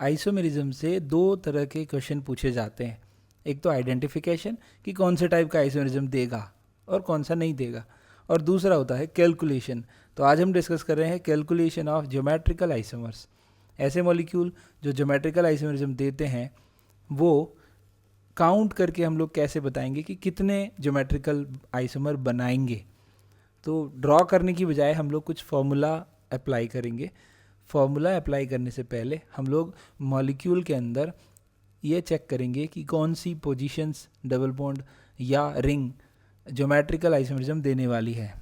Isomerism से दो तरह के क्वेश्चन पूछे जाते हैं। एक तो आइडेंटिफिकेशन कि कौन से टाइप का आइसोमेरिज्म देगा और कौन सा नहीं देगा, और दूसरा होता है कैलकुलेशन। तो आज हम डिस्कस कर रहे हैं कैलकुलेशन ऑफ ज्योमेट्रिकल आइसोमर्स। ऐसे मॉलिक्यूल जो ज्योमेट्रिकल आइसोमेरिज्म देते हैं वो काउंट करके हम लोग कैसे बताएंगे कि कितने ज्योमेट्रिकल आइसोमर बनाएंगे। तो ड्रॉ करने की बजाय हम लोग कुछ फॉर्मूला अप्लाई करेंगे। फॉर्मूला अप्लाई करने से पहले हम लोग मॉलिक्यूल के अंदर ये चेक करेंगे कि कौन सी पोजीशंस डबल बॉन्ड या रिंग ज्योमेट्रिकल आइसोमेरिज्म देने वाली है।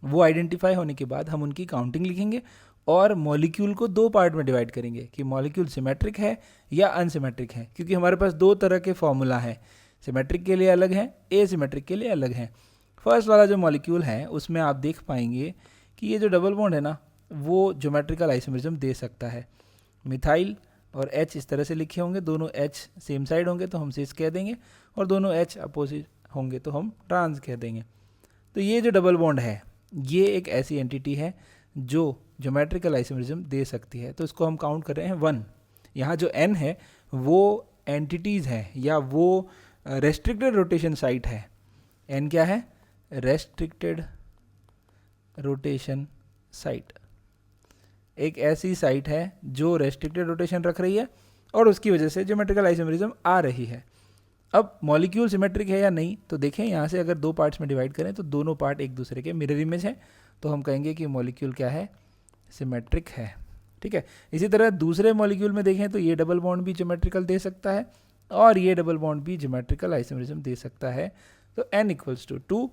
वो आइडेंटिफाई होने के बाद हम उनकी काउंटिंग लिखेंगे और मॉलिक्यूल को दो पार्ट में डिवाइड करेंगे कि मॉलिक्यूल सिमेट्रिक है या अनसिमेट्रिक है, क्योंकि हमारे पास दो तरह के फॉर्मूला है, सिमेट्रिक के लिए अलग है, एसिमेट्रिक के लिए अलग है। फर्स्ट वाला जो मॉलिक्यूल है उसमें आप देख पाएंगे कि ये जो डबल बॉन्ड है ना वो ज्योमेट्रिकल आइसोमेरिज्म दे सकता है। मिथाइल और H इस तरह से लिखे होंगे, दोनों H सेम साइड होंगे तो हम सिस कह देंगे, और दोनों H अपोजिट होंगे तो हम ट्रांस कह देंगे। तो ये जो डबल बॉन्ड है ये एक ऐसी एंटिटी है जो ज्योमेट्रिकल आइसोमेरिज्म दे सकती है। तो इसको हम काउंट कर रहे हैं 1। यहाँ जो N है वो एंटिटीज़ है या वो रेस्ट्रिक्टेड रोटेशन साइट है। N क्या है? Restricted rotation site. एक ऐसी साइट है जो रेस्ट्रिक्टेड रोटेशन रख रही है और उसकी वजह से ज्योमेट्रिकल आइसोमेरिज्म आ रही है। अब मॉलिक्यूल सिमेट्रिक है या नहीं, तो देखें यहाँ से अगर दो पार्ट्स में डिवाइड करें तो दोनों पार्ट एक दूसरे के मिरर इमेज है, तो हम कहेंगे कि मॉलिक्यूल क्या है? सिमेट्रिक है। ठीक है। इसी तरह दूसरे मॉलिक्यूल में देखें तो ये डबल बॉन्ड भी ज्योमेट्रिकल दे सकता है और ये डबल बॉन्ड भी ज्योमेट्रिकल आइसोमेरिज्म दे सकता है। तो n = 2,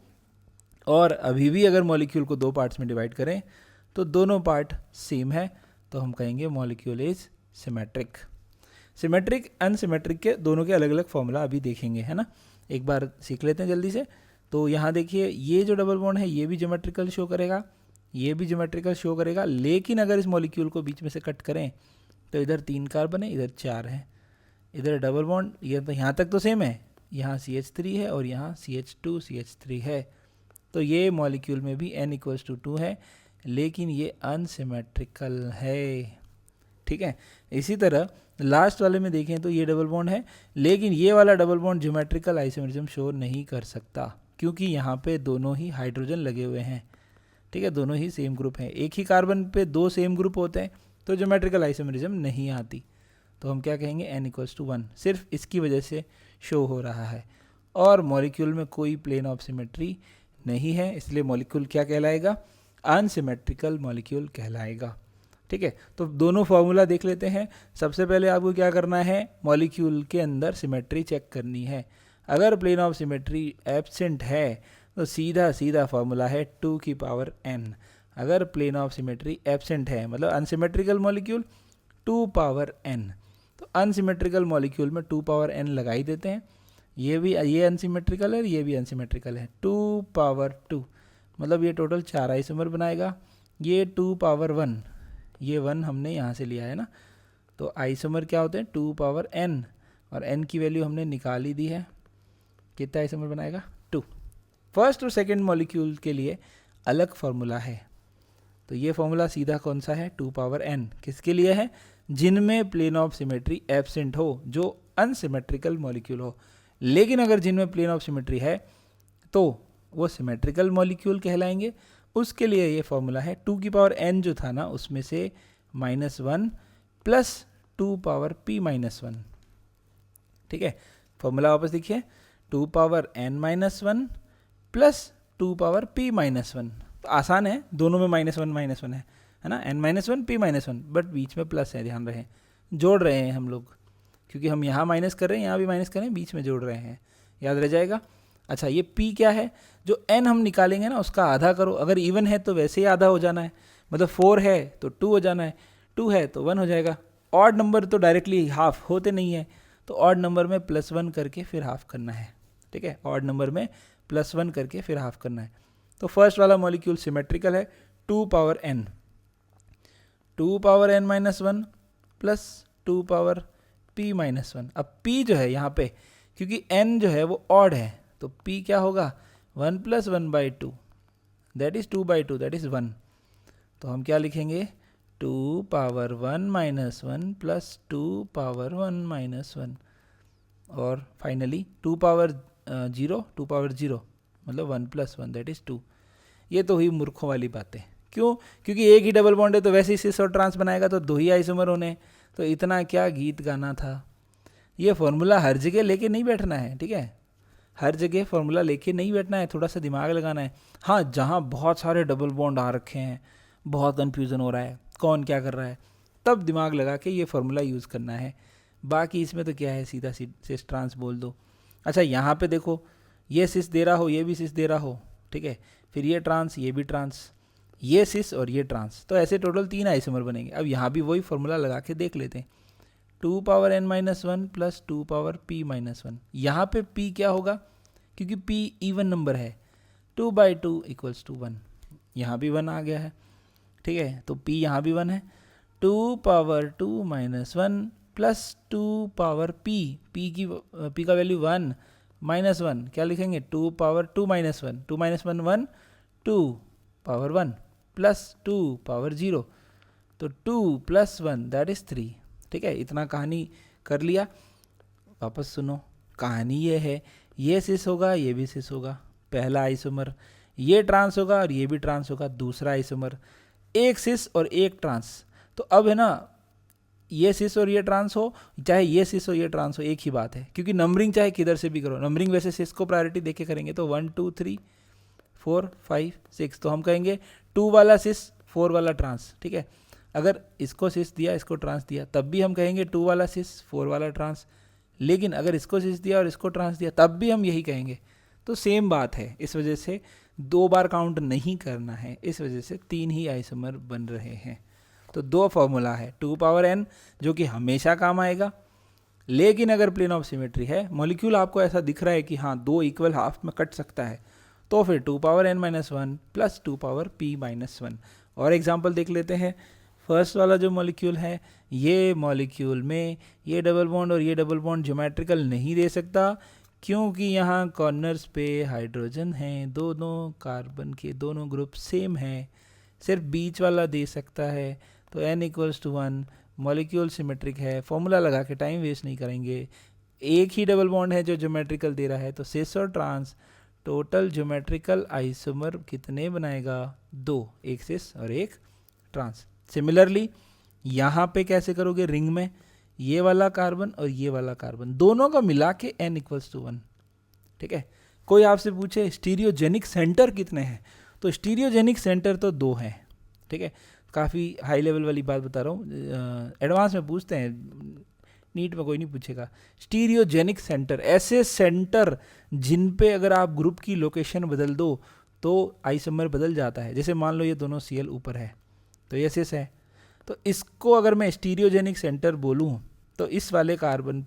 और अभी भी अगर मॉलिक्यूल को दो पार्ट्स में डिवाइड करें तो दोनों पार्ट सेम है, तो हम कहेंगे molecule is symmetric. Symmetric unsymmetric के दोनों के अलग अलग फॉर्मूला अभी देखेंगे, है ना। एक बार सीख लेते हैं जल्दी से। तो यहाँ देखिए ये जो डबल बॉन्ड है ये भी ज्योमेट्रिकल शो करेगा, ये भी ज्योमेट्रिकल शो करेगा, लेकिन अगर इस मॉलिक्यूल को बीच में से कट करें तो इधर 3 कार्बन है, इधर 4 है, इधर डबल बॉन्ड, ये तो यहाँ तक तो सेम है, यहाँ CH3 है और यहाँ CH2 CH3 है। तो ये मॉलिक्यूल में भी n = 2 है, लेकिन ये अनसिमेट्रिकल है। ठीक है। इसी तरह लास्ट वाले में देखें तो ये डबल बॉन्ड है, लेकिन ये वाला double bond geometrical isomerism show नहीं कर सकता, क्योंकि यहाँ पे दोनों ही हाइड्रोजन लगे हुए हैं। ठीक है, दोनों ही सेम ग्रुप हैं। एक ही कार्बन पे दो सेम ग्रुप होते हैं तो ज्योमेट्रिकल आइसोमेरिज्म नहीं आती। तो हम क्या कहेंगे? n = 1। सिर्फ इसकी वजह से शो हो रहा है, और मॉलिक्यूल में कोई प्लेन ऑफ सिमेट्री नहीं है, इसलिए मॉलिक्यूल क्या कहलाएगा? अनसिमेट्रिकल मॉलिक्यूल कहलाएगा। ठीक है। तो दोनों फार्मूला देख लेते हैं। सबसे पहले आपको क्या करना है? मॉलिक्यूल के अंदर सिमेट्री चेक करनी है। अगर प्लेन ऑफ सिमेट्री एब्सेंट है तो सीधा सीधा फार्मूला है 2n। अगर प्लेन ऑफ सिमेट्री एब्सेंट है मतलब अनसिमेट्रिकल मॉलिक्यूल 2n। तो अनसिमेट्रिकल मॉलिक्यूल में 2n लगा ही देते हैं। ये अनसिमेट्रिकल है, ये भी अनसिमेट्रिकल है। 2 मतलब ये टोटल 4 आइसोमर बनाएगा। ये 2 ये 1 हमने यहाँ से लिया है ना, तो आइसोमर क्या होते हैं? 2n, और n की वैल्यू हमने निकाल ही दी है। कितना आइसोमर बनाएगा? 2। फर्स्ट और सेकंड मॉलिक्यूल के लिए अलग फार्मूला है। तो ये फार्मूला सीधा कौन सा है? 2n। किसके लिए है? जिनमें प्लेन ऑफ सिमेट्री एब्सेंट हो, जो अनसिमेट्रिकल मॉलिक्यूल हो। लेकिन अगर जिनमें प्लेन ऑफ सिमेट्री है तो वो सिमेट्रिकल मॉलिक्यूल कहलाएंगे। उसके लिए ये फॉर्मूला है 2n जो था ना उसमें से -1 प्लस 2p-1। ठीक है। फॉर्मूला वापस देखिए, 2n-1 प्लस 2p-1। तो आसान है, दोनों में -1 है ना, n-1 p-1, बट बीच में प्लस है, ध्यान रहे। जोड़ रहे हैं हम लोग, क्योंकि हम यहाँ माइनस कर रहे हैं, यहाँ भी माइनस कर रहे हैं, बीच में जोड़ रहे हैं, याद रह जाएगा। अच्छा, ये p क्या है? जो n हम निकालेंगे ना उसका आधा करो। अगर इवन है तो वैसे ही आधा हो जाना है, मतलब 4 है तो 2 हो जाना है, 2 है तो 1 हो जाएगा। ऑड नंबर तो डायरेक्टली हाफ होते नहीं है, तो ऑड नंबर में +1 करके फिर हाफ करना है। ठीक है, ऑड नंबर में +1 करके फिर हाफ करना है। तो फर्स्ट वाला मॉलिक्यूल सिमेट्रिकल है, 2n, 2n-1 प्लस 2p-1। अब p जो है यहाँ पे, क्योंकि n जो है वो ऑड है, तो p क्या होगा? 1 + 1/2, दैट इज 2/2, दैट इज 1। तो हम क्या लिखेंगे? 2 power 1 minus 1 plus 2 power 1 minus 1 और फाइनली 2 पावर 0 2 पावर 0 मतलब 1 प्लस 1 दैट इज़ 2। ये तो हुई मूर्खों वाली बातें। क्यों? क्योंकि एक ही डबल बॉन्ड है तो वैसे ही सिस और ट्रांस बनाएगा तो 2 ही आइसोमर होने, तो इतना क्या गीत गाना था। ये फॉर्मूला हर जगह लेके नहीं बैठना है, ठीक है, हर जगह फॉर्मूला लेके नहीं बैठना है, थोड़ा सा दिमाग लगाना है। हाँ, जहाँ बहुत सारे डबल बॉन्ड आ रखे हैं, बहुत कन्फ्यूज़न हो रहा है कौन क्या कर रहा है, तब दिमाग लगा के ये फार्मूला यूज़ करना है। बाकी इसमें तो क्या है, सीधा सिस ट्रांस बोल दो। अच्छा, यहाँ पे देखो, ये सिस दे रहा हो, ये भी सिस दे रहा हो, ठीक है, फिर ये ट्रांस, ये भी ट्रांस, ये सिस और ये ट्रांस, तो ऐसे टोटल 3 आइसोमर बनेंगे। अब यहाँ भी वही फार्मूला लगा के देख लेते हैं। 2 power n minus 1 plus 2 power p minus 1। यहाँ पे p क्या होगा, क्योंकि p इवन नंबर है, 2 बाई 2 इक्वल्स टू 1, यहाँ भी 1 आ गया है, ठीक है, तो p यहाँ भी 1 है। 2 power 2 minus 1 plus 2 power p का वैल्यू 1 माइनस 1 क्या लिखेंगे, 2 power 2 minus 1, 2 minus 1 1, 2 power 1 plus 2 power 0, तो 2 प्लस 1 दैट इज़ 3, ठीक है। इतना कहानी कर लिया। वापस सुनो, कहानी ये है, ये सिस होगा, ये भी सिस होगा, पहला आइसोमर, ये ट्रांस होगा और ये भी ट्रांस होगा, दूसरा आइसोमर, एक सिस और एक ट्रांस। तो अब है ना, ये सिस और ये ट्रांस हो, चाहे ये सिस और ये ट्रांस हो, एक ही बात है, क्योंकि नंबरिंग चाहे किधर से भी करो, नंबरिंग वैसे सिस को प्रायोरिटी देके करेंगे, तो 1 2 3 4 5 6, तो हम कहेंगे 2 वाला सिस 4 वाला ट्रांस, ठीक है। अगर इसको सिस दिया, इसको ट्रांस दिया, तब भी हम कहेंगे 2 वाला सिस 4 वाला ट्रांस, लेकिन अगर इसको सिस दिया और इसको ट्रांस दिया, तब भी हम यही कहेंगे। तो सेम बात है, इस वजह से 2 बार काउंट नहीं करना है, इस वजह से 3 ही आइसोमर बन रहे हैं। तो 2 फॉर्मूला है, 2 पावर n जो कि हमेशा काम आएगा, लेकिन अगर प्लेन ऑफ सिमेट्री है, मॉलिक्यूल आपको ऐसा दिख रहा है कि हाँ 2 इक्वल हाफ में कट सकता है, तो फिर 2 power n minus 1 plus 2 power p minus 1। और एग्जाम्पल देख लेते हैं। फर्स्ट वाला जो मॉलिक्यूल है, ये मॉलिक्यूल में ये डबल बॉन्ड और ये डबल बॉन्ड ज्योमेट्रिकल नहीं दे सकता, क्योंकि यहाँ कॉर्नर्स पे हाइड्रोजन हैं, दोनों कार्बन के दोनों ग्रुप सेम हैं, सिर्फ बीच वाला दे सकता है। तो n equals to 1, molecule symmetric है, फॉर्मूला लगा के टाइम वेस्ट नहीं करेंगे। एक ही डबल बॉन्ड है जो ज्योमेट्रिकल दे रहा है, तो सिस और ट्रांस टोटल ज्योमेट्रिकल आइसोमर कितने बनाएगा, 2, एक सिस और एक ट्रांस। सिमिलरली यहाँ पे कैसे करोगे, रिंग में ये वाला कार्बन और ये वाला कार्बन दोनों का मिला के n इक्वल्स टू 1, ठीक है। कोई आपसे पूछे स्टीरियोजेनिक सेंटर कितने हैं, तो स्टीरियोजेनिक सेंटर तो 2 हैं, ठीक है। काफ़ी हाई लेवल वाली बात बता रहा हूँ, एडवांस में पूछते हैं, नीट में कोई नहीं पूछेगा। स्टीरियोजेनिक सेंटर, ऐसे सेंटर जिन पे अगर आप ग्रुप की लोकेशन बदल दो तो आइसोमर बदल जाता है। जैसे मान लो ये दोनों Cl ऊपर है तो ये सिस है, तो इसको अगर मैं स्टीरियोजेनिक सेंटर बोलूँ तो इस वाले कार्बन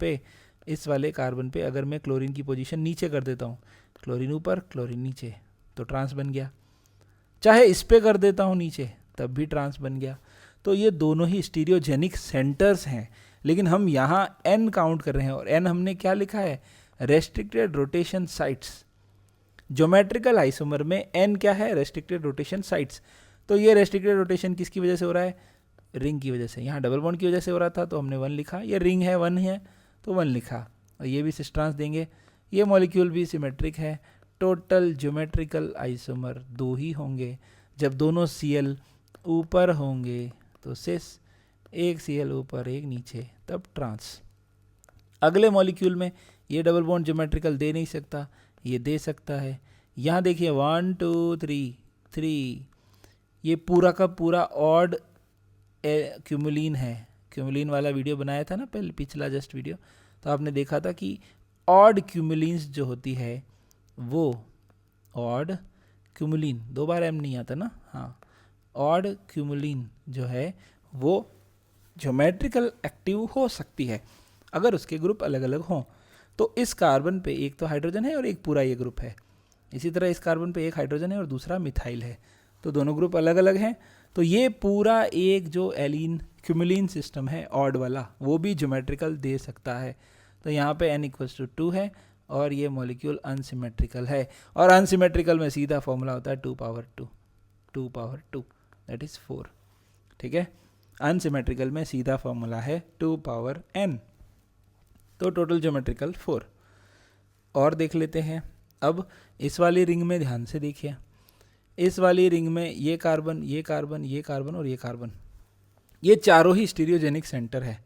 पे अगर मैं क्लोरीन की पोजीशन नीचे कर देता हूँ, क्लोरीन ऊपर क्लोरीन नीचे, तो ट्रांस बन गया। चाहे इस पे कर देता हूँ नीचे, तब भी ट्रांस बन गया। तो ये दोनों ही स्टीरियोजेनिक सेंटर्स हैं, लेकिन हम यहाँ n काउंट कर रहे हैं, और n हमने क्या लिखा है, restricted rotation sites. Geometrical isomer में n क्या है, रेस्ट्रिक्टेड रोटेशन साइट्स। तो ये रेस्ट्रिक्टेड रोटेशन किसकी वजह से हो रहा है, रिंग की वजह से। यहाँ डबल बॉन्ड की वजह से हो रहा था तो हमने 1 लिखा, ये रिंग है 1 है तो 1 लिखा, और ये भी सिस ट्रांस देंगे, ये मॉलिक्यूल भी सिमेट्रिक है। टोटल ज्योमेट्रिकल आइसोमर 2 ही होंगे। जब दोनों Cl ऊपर होंगे तो सिस, एक Cl ऊपर एक नीचे, तब ट्रांस। अगले मॉलिक्यूल में ये डबल बॉन्ड ज्योमेट्रिकल दे नहीं सकता, ये दे सकता है। यहाँ देखिए 1 2 3 3, ये पूरा का पूरा ऑड क्यूमुलिन है। क्यूमुलिन वाला वीडियो बनाया था ना पहले, पिछला जस्ट वीडियो, तो आपने देखा था कि ऑड क्यूमुलिन्स जो होती है वो ऑड क्यूमुलिन, 2 बार m नहीं आता ना, हाँ, ऑड क्यूमुलिन जो है वो ज्योमेट्रिकल एक्टिव हो सकती है अगर उसके ग्रुप अलग अलग हों। तो इस कार्बन पे एक तो हाइड्रोजन है और एक पूरा ये ग्रुप है, इसी तरह इस कार्बन पे एक हाइड्रोजन है और दूसरा मिथाइल है, तो दोनों ग्रुप अलग अलग हैं। तो ये पूरा एक जो एलिन क्यूमुलिन सिस्टम है ऑड वाला, वो भी ज्योमेट्रिकल दे सकता है। तो यहाँ पे n इक्वल्स टू 2 है, और ये मॉलिक्यूल अनसिमेट्रिकल है, और अनसिमेट्रिकल में सीधा फॉर्मूला होता है 2 पावर 2 दैट इज़ 4, ठीक है। अनसिमेट्रिकल में सीधा फॉर्मूला है 2 पावर n, तो टोटल ज्योमेट्रिकल 4। और देख लेते हैं। अब इस वाली रिंग में ध्यान से देखिए, इस वाली रिंग में ये कार्बन, ये कार्बन, ये कार्बन और ये कार्बन, ये चारों ही स्टीरियोजेनिक सेंटर है,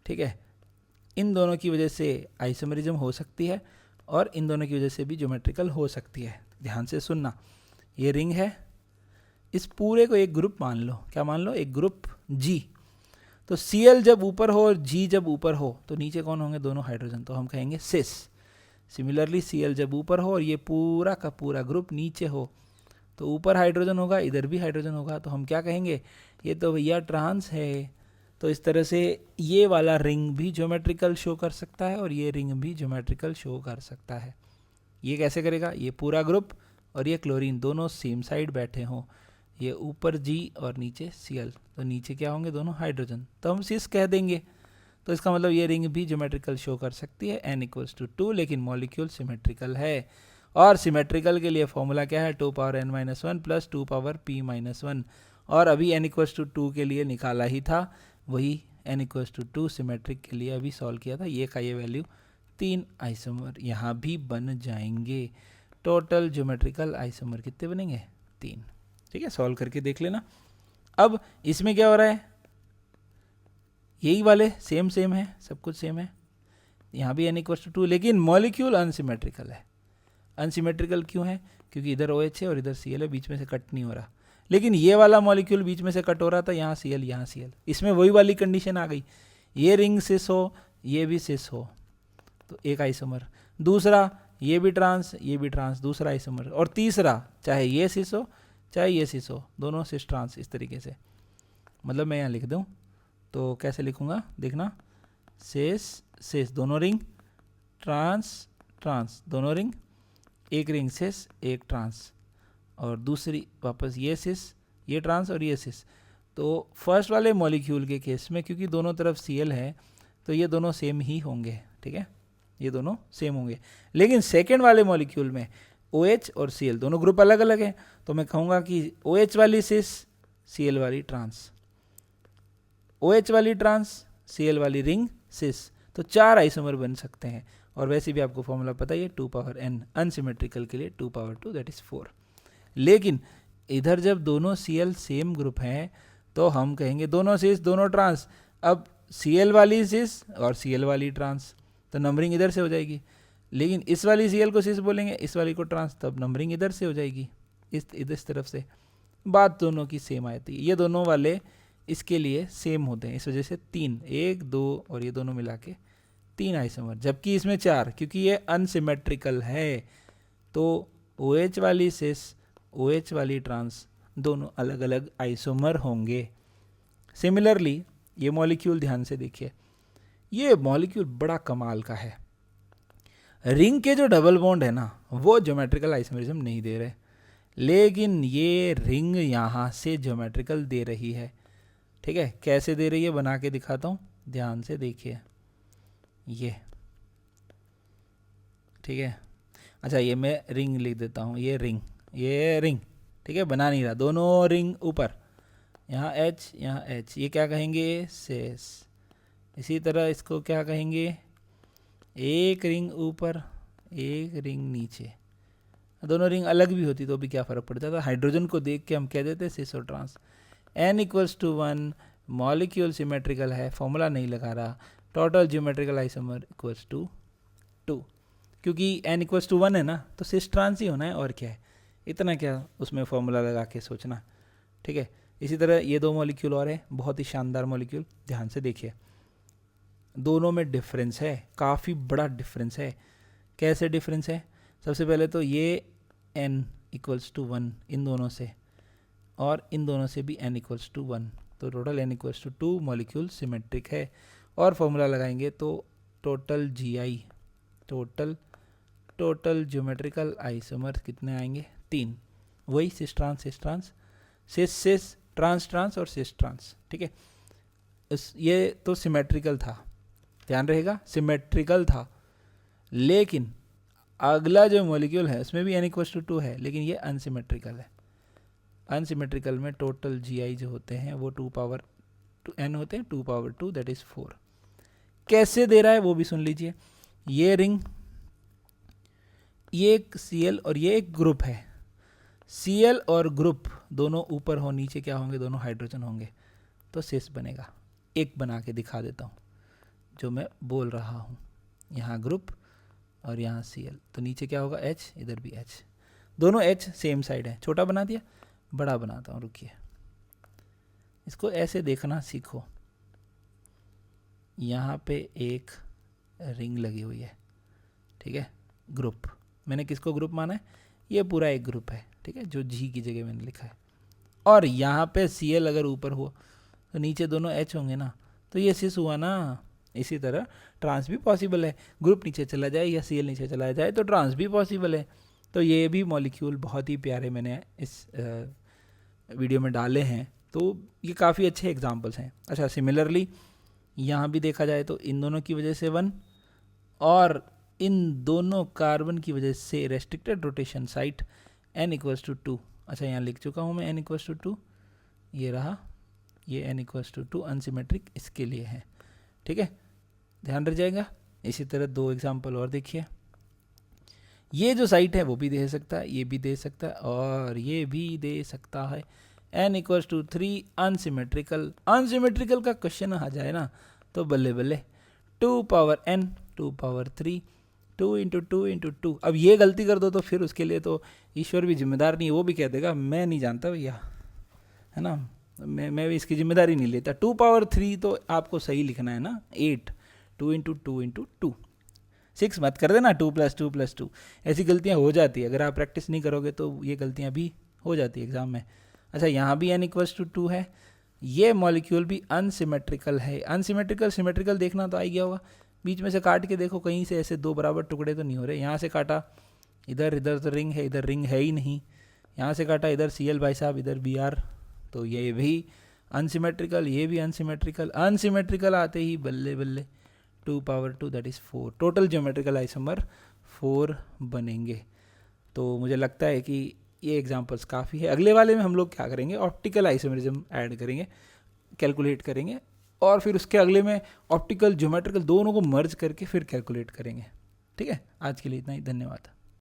ठीक है। इन दोनों की वजह से आइसोमेरिज्म हो सकती है और इन दोनों की वजह से भी ज्योमेट्रिकल हो सकती है। ध्यान से सुनना, ये रिंग है, इस पूरे को एक ग्रुप मान लो। क्या मान लो? एक ग्रुप G। तो Cl जब ऊपर हो और G जब ऊपर हो तो नीचे कौन होंगे? दोनों हाइड्रोजन, तो हम कहेंगे सिस। सिमिलरली Cl जब ऊपर हो और ये पूरा का पूरा ग्रुप नीचे हो तो ऊपर हाइड्रोजन होगा, इधर भी हाइड्रोजन होगा, तो हम क्या कहेंगे? ये तो भैया ट्रांस है। तो इस तरह से ये वाला रिंग भी ज्योमेट्रिकल शो कर सकता है और ये रिंग भी ज्योमेट्रिकल शो कर सकता है। ये कैसे करेगा? ये पूरा ग्रुप और ये क्लोरीन दोनों सेम साइड बैठे हों, ये ऊपर G और नीचे Cl, तो नीचे क्या होंगे? दोनों हाइड्रोजन, तो हम सिस कह देंगे। तो इसका मतलब ये रिंग भी ज्योमेट्रिकल शो कर सकती है n=2, लेकिन मॉलिक्यूल सिमेट्रिकल है। और सिमेट्रिकल के लिए फॉर्मूला क्या है? 2 power n-1 plus 2 power p-1। और अभी n=2 के लिए निकाला ही था, वही n=2 सिमेट्रिक के लिए अभी सॉल्व किया था। ये का ये वैल्यू 3 आइसोमर यहाँ भी बन जाएंगे। टोटल ज्योमेट्रिकल आइसोमर कितने बनेंगे? 3। ठीक है, सॉल्व करके देख लेना। अब इसमें क्या हो रहा है? यही वाले सेम सेम है, सब कुछ सेम है, यहाँ भी n=2, लेकिन मॉलिक्यूल अनसिमेट्रिकल है। अनसिमेट्रिकल क्यों है? क्योंकि इधर OH है और इधर Cl है, बीच में से कट नहीं हो रहा। लेकिन ये वाला मॉलिक्यूल बीच में से कट हो रहा था, यहाँ Cl, यहाँ Cl, इसमें वही वाली कंडीशन आ गई, ये रिंग सिस हो, ये भी सिस हो, तो एक आइसोमर। दूसरा, ये भी ट्रांस, ये भी ट्रांस, दूसरा आइसोमर। और तीसरा, चाहे ये सिस हो चाहे ये सिस हो, दोनों सिस ट्रांस। इस तरीके से, मतलब मैं यहाँ लिख दूँ तो कैसे लिखूँगा? देखना, सिस सिस दोनों रिंग, ट्रांस ट्रांस दोनों रिंग, एक रिंग सिस एक ट्रांस, और दूसरी वापस ये सिस, ये ट्रांस और ये सिस। तो फर्स्ट वाले मॉलिक्यूल के केस में क्योंकि दोनों तरफ Cl है तो ये दोनों सेम ही होंगे, ठीक है, ये दोनों सेम होंगे। लेकिन सेकेंड वाले मॉलिक्यूल में OH और Cl दोनों ग्रुप अलग अलग हैं, तो मैं कहूँगा कि OH वाली सिस, Cl वाली ट्रांस, OH वाली ट्रांस, Cl वाली रिंग सिस, तो 4 आइसोमर बन सकते हैं। और वैसे भी आपको फॉर्मूला पता है, 2 पावर n, अनसिमेट्रिकल के लिए 2 पावर 2 दैट इज 4। लेकिन इधर जब दोनों Cl सेम ग्रुप हैं तो हम कहेंगे दोनों सिस दोनों ट्रांस। अब Cl वाली सिस और Cl वाली ट्रांस, तो नंबरिंग इधर से हो जाएगी। लेकिन इस वाली Cl को सिस बोलेंगे, इस वाली को ट्रांस, तब नंबरिंग इधर से हो जाएगी, इस तरफ से। बात दोनों की सेम आती है, ये दोनों वाले इसके लिए सेम होते हैं, इस वजह से 3, 1 2 और ये दोनों मिला के 3 आइसोमर, जबकि इसमें 4, क्योंकि ये अनसिमेट्रिकल है। तो OH वाली सिस, OH वाली ट्रांस, दोनों अलग अलग आइसोमर होंगे। सिमिलरली ये मॉलिक्यूल ध्यान से देखिए, ये मॉलिक्यूल बड़ा कमाल का है। रिंग के जो डबल बॉन्ड है ना, वो ज्योमेट्रिकल आइसोमरिज्म नहीं दे रहे, लेकिन ये रिंग यहाँ से ज्योमेट्रिकल दे रही है। ठीक है, कैसे दे रही है बना के दिखाता हूँ, ध्यान से देखिए। ये ठीक है, अच्छा ये मैं रिंग लिख देता हूँ, ये रिंग, ठीक है, बना नहीं रहा, दोनों रिंग ऊपर, यहाँ H यहाँ H, ये क्या कहेंगे? सेस। इसी तरह इसको क्या कहेंगे? एक रिंग ऊपर एक रिंग नीचे। दोनों रिंग अलग भी होती तो भी क्या फ़र्क पड़ता था, हाइड्रोजन को देख के हम कह देते सिस और ट्रांस। n=1, मॉलिक्यूल सिमेट्रिकल है, फॉर्मूला नहीं लगा रहा, टोटल ज्योमेट्रिकल आइसोमर =2, क्योंकि n=1 है ना, तो सिस ट्रांस ही होना है, और क्या है, इतना क्या उसमें फॉर्मूला लगा के सोचना। ठीक है, इसी तरह ये 2 मॉलिक्यूल और है, बहुत ही शानदार मॉलिक्यूल, ध्यान से देखिए, दोनों में डिफरेंस है, काफ़ी बड़ा डिफरेंस है। कैसे डिफरेंस है? सबसे पहले तो ये n=1 इन दोनों से, और इन दोनों से भी n=1, तो टोटल n=2 मॉलिक्यूल सिमेट्रिक है। और फॉर्मूला लगाएंगे तो total GI, total geometrical isomer कितने आएंगे? 3, वही सिस ट्रांस सिस ट्रांस और सिस ट्रांस। ठीक है, ये तो सिमेट्रिकल था, ध्यान रहेगा, सिमेट्रिकल था। लेकिन अगला जो मॉलिक्यूल है उसमें भी n=2 है, लेकिन ये अनसिमेट्रिकल है। अनसिमेट्रिकल में टोटल GI जो होते हैं वो 2 पावर n होते हैं 2 पावर 2 दैट इज 4। कैसे दे रहा है वो भी सुन लीजिए। ये रिंग, ये एक Cl और ये एक ग्रुप है। Cl और ग्रुप दोनों ऊपर हो, नीचे क्या होंगे, दोनों हाइड्रोजन होंगे, तो सिस बनेगा। एक बना के दिखा देता हूँ जो मैं बोल रहा हूँ। यहाँ ग्रुप और यहाँ Cl, तो नीचे क्या होगा H, इधर भी H, दोनों H सेम साइड है। छोटा बना दिया, बड़ा बनाता हूँ, रुकिए। इसको ऐसे देखना सीखो। यहाँ पे एक रिंग लगी हुई है, ठीक है, ग्रुप। मैंने किसको ग्रुप माना है, ये पूरा एक ग्रुप है, ठीक है, जो G की जगह मैंने लिखा है। और यहाँ पे Cl अगर ऊपर हो तो नीचे दोनों H होंगे ना, तो ये सिस हुआ ना। इसी तरह ट्रांस भी पॉसिबल है, ग्रुप नीचे चला जाए या Cl नीचे चला जाए तो ट्रांस भी पॉसिबल है। तो ये भी मॉलिक्यूल बहुत ही प्यारे मैंने इस वीडियो में डाले हैं, तो ये काफ़ी अच्छे एग्जाम्पल्स हैं। अच्छा, सिमिलरली यहाँ भी देखा जाए तो इन दोनों की वजह से 1 और इन दोनों कार्बन की वजह से रेस्ट्रिक्टेड रोटेशन साइट n=2। अच्छा, यहाँ लिख चुका हूँ मैं n=2, ये रहा, ये n=2 अनसिमेट्रिक इसके लिए है, ठीक है, ध्यान रह जाएगा। इसी तरह 2 एग्जाम्पल और देखिए। ये जो साइट है वो भी दे सकता है, ये भी दे सकता है और ये भी दे सकता है। n=3 unsymmetrical. अनसिमेट्रिकल का क्वेश्चन आ जाए ना तो बल्ले बल्ले। 2 पावर n 2 पावर 3 2 × 2 × 2। अब ये गलती कर दो तो फिर उसके लिए तो ईश्वर भी जिम्मेदार नहीं है, वो भी कह देगा मैं नहीं जानता भैया, है ना, मैं भी इसकी जिम्मेदारी नहीं लेता। 2 पावर 3 तो आपको सही लिखना है ना, 8 2 × 2 × 2 6 मत कर देना 2 + 2 + 2। ऐसी गलतियाँ हो जाती है, अगर आप प्रैक्टिस नहीं करोगे तो ये गलतियाँ भी हो जाती है एग्जाम में। अच्छा, यहाँ भी n=2 है। ये मॉलिक्यूल भी अनसिमेट्रिकल है। अनसिमेट्रिकल सिमेट्रिकल देखना तो आ ही गया होगा। बीच में से काट के देखो, कहीं से ऐसे 2 बराबर टुकड़े तो नहीं हो रहे। यहाँ से काटा, इधर तो रिंग है, इधर रिंग है ही नहीं। यहाँ से काटा, इधर Cl भाई साहब, इधर Br, तो ये भी अनसिमेट्रिकल, ये भी अनसिमेट्रिकल। अनसिमेट्रिकल आते ही बल्ले बल्ले 2 power 2 that is 4। Total geometrical isomer 4 बनेंगे। तो मुझे लगता है कि ये एग्जांपल्स काफ़ी है। अगले वाले में हम लोग क्या करेंगे, ऑप्टिकल आइसोमेरिज्म ऐड करेंगे, कैलकुलेट करेंगे, और फिर उसके अगले में ऑप्टिकल ज्योमेट्रिकल दोनों को मर्ज करके फिर कैलकुलेट करेंगे। ठीक है, आज के लिए इतना ही, धन्यवाद।